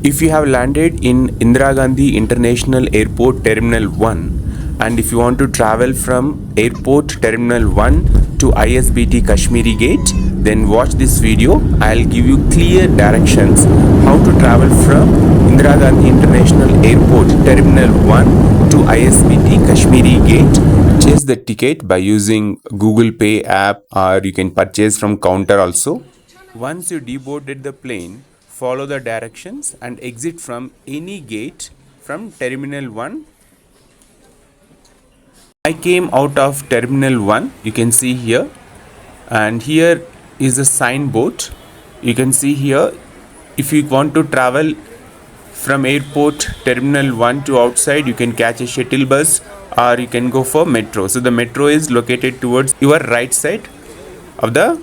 If you have landed in Indira Gandhi International Airport Terminal 1 and if you want to travel from Airport Terminal 1 to ISBT Kashmiri Gate, then watch this video. I'll give you clear directions how to travel from Indira Gandhi International Airport Terminal 1 to ISBT Kashmiri Gate. Purchase the ticket by using Google Pay app, or you can purchase from counter also. Once you deboarded the plane, follow the directions and exit from any gate from Terminal 1. I came out of Terminal 1, you can see here, and here is the signboard. You can see here, if you want to travel from airport Terminal 1 to outside, you can catch a shuttle bus or you can go for metro. So the metro is located towards your right side of the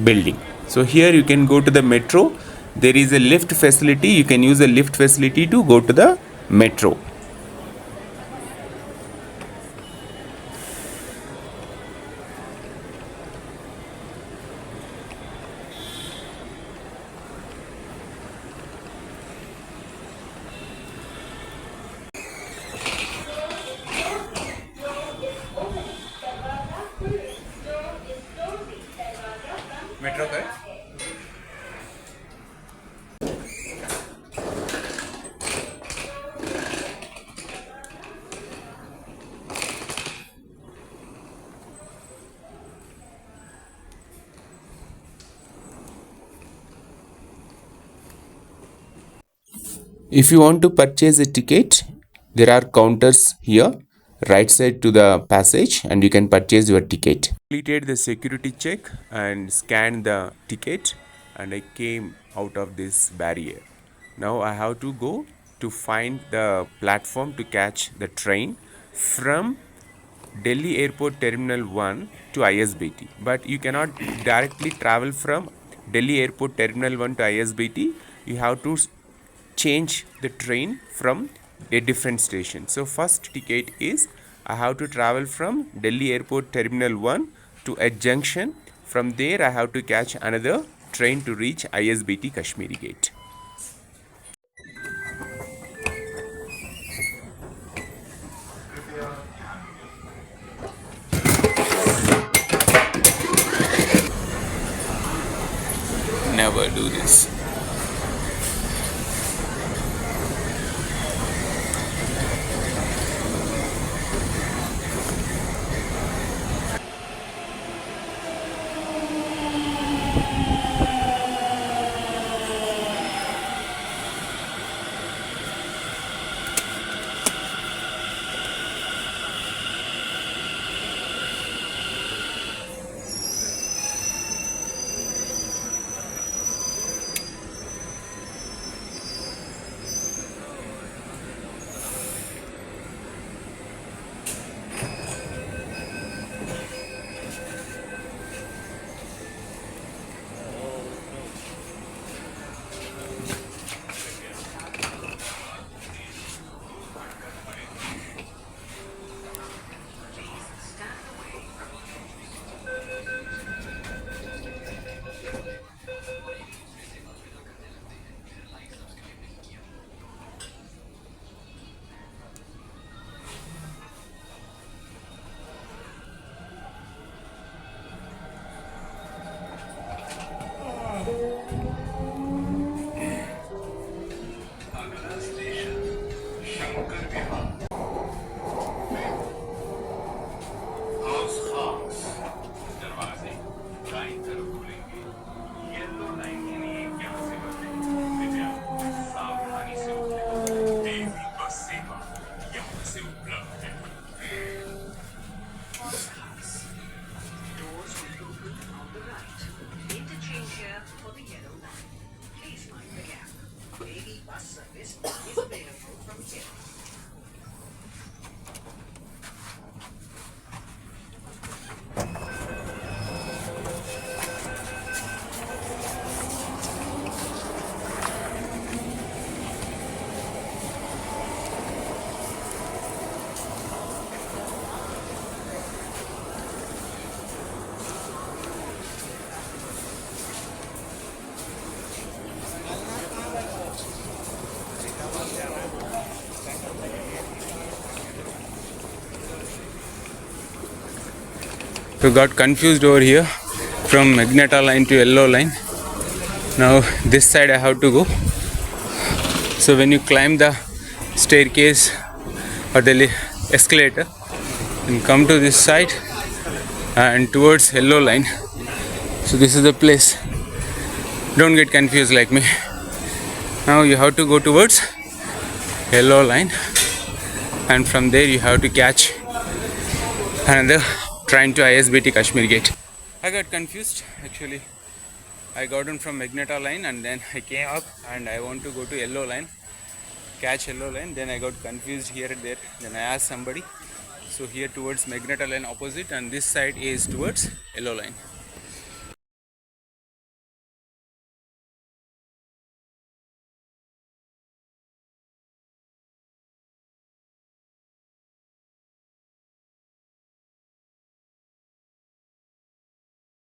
building. So here you can go to the metro. There is a lift facility. You can use the lift facility to go to the metro. Metro का If you want to purchase a ticket, there are counters here, right side to the passage, and you can purchase your ticket. Completed the security check and scanned the ticket, and I came out of this barrier. Now I have to go to find the platform to catch the train from Delhi Airport Terminal 1 to ISBT. But you cannot directly travel from Delhi Airport Terminal 1 to ISBT. You have to change the train from a different station. So first ticket is I have to travel from Delhi Airport Terminal 1 to a junction. From there I have to catch another train to reach ISBT Kashmiri Gate. Never do this. Hauz Khas दरवाजे दाईं तरफ खुलेंगे। Yellow line के लिए यहाँ से बदलें। कृपया सावधानी से उतरें। तेजी बस सेवा यहाँ से उपलब्ध है। Khas. Doors will open on the right. Interchange here for the yellow line. Please mind the gap. Daily bus service is available from here. So got confused over here from Magenta line to yellow line. Now this side I have to go. So when you climb the staircase or the escalator and come to this side and towards yellow line, so this is the place. Don't get confused like me. Now you have to go towards yellow line, and from there you have to catch another train to ISBT Kashmiri Gate. I got confused actually. I got on from Magenta line and then I came up and I want to go to yellow line, catch yellow line. Then I got confused here and there. Then I asked somebody. So here towards Magenta line opposite, and this side is towards yellow line.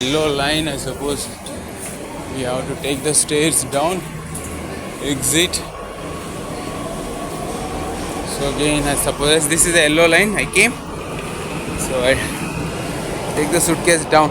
Yellow line, I suppose we have to take the stairs down, exit. So again, I suppose this is the yellow line. I came, so I take the suitcase down.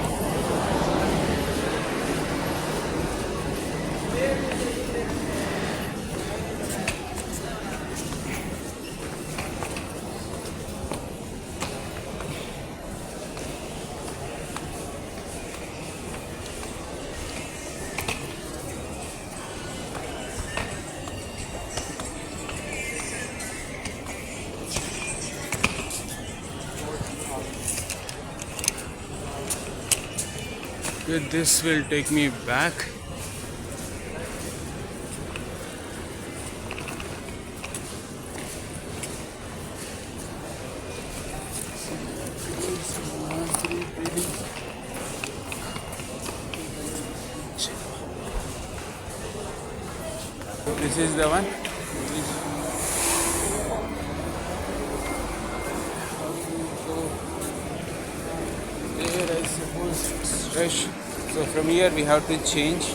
This will take me back. This is the one. There, I suppose it's fresh. So from here we have to change.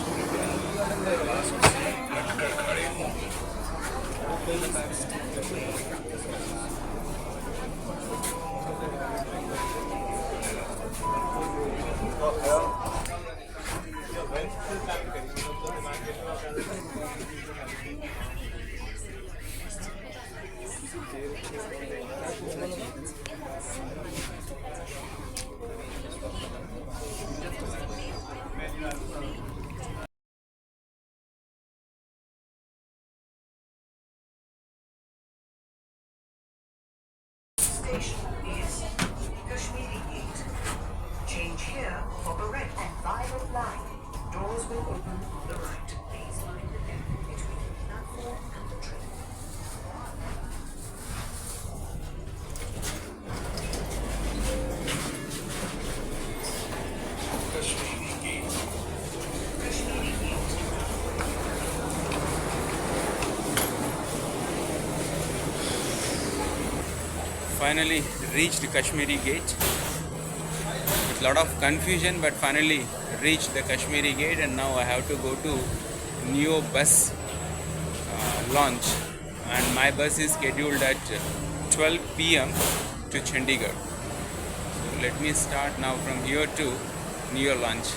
Station is Kashmiri Gate. Change here for the red and violet line. Doors will open on the right. Please mind the gap between the platform and the train. Kashmiri Gate. Kashmiri Gate. Finally reached Kashmiri Gate with lot of confusion, but finally reached the Kashmiri Gate, and now I have to go to Neo bus launch, and my bus is scheduled at 12 p.m. to Chandigarh. So let me start now from here to Neo launch.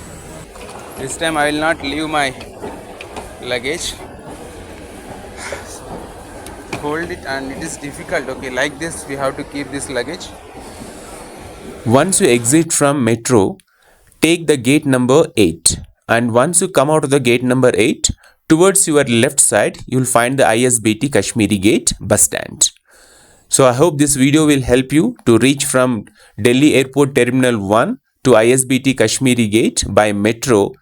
This time I will not leave my luggage. Hold it, and it is difficult. Okay, like this we have to keep this luggage. Once you exit from metro, take the gate number 8, and once you come out of the gate number 8, towards your left side you will find the ISBT Kashmiri Gate bus stand. So I hope this video will help you to reach from Delhi Airport Terminal 1 to ISBT Kashmiri Gate by metro